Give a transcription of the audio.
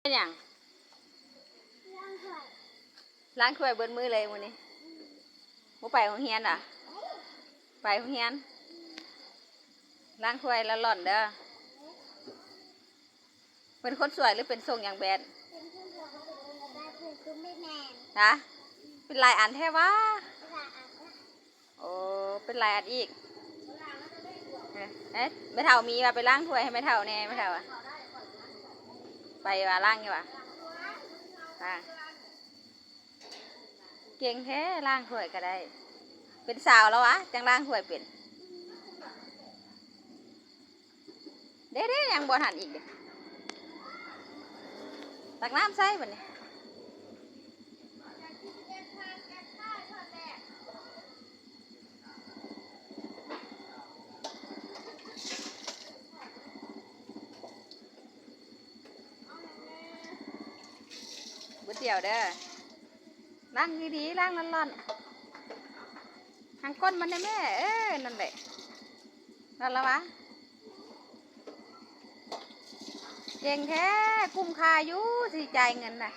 เป็นอย่างล้างถ้วยเบิดมือเลยวันนี้บ่ไปโรงเรียนอ่ะไปโรงเรียนล้างถ้วยแล้วหล่อนเด้อเป็นคนสวยหรือเป็นทรงอย่างแบดนะเป็นลายอันแท้วะโอ้เป็นลายอันอีกไม่เท่ามีว่าไปล้างถ้วยให้ไม่เท่าแน่ไม่เท่าอ่ะไปว่าล้างอยู่ว่ะเก่งแท้ล้างถ้วยก็ได้เป็นสาวแล้ววะจังล้างถ้วยเป็นเด้ยังบ่ทันอีกเด้ตักน้ำใส่บัดนี้บุดเดียวเด้อล้างดีๆล้างร้อนๆทางก้นมันได้แม่นั่นแหละนั่นละวะเก่งแท้คุ้มค่าอยู่สิจ่ายเงินน่ะ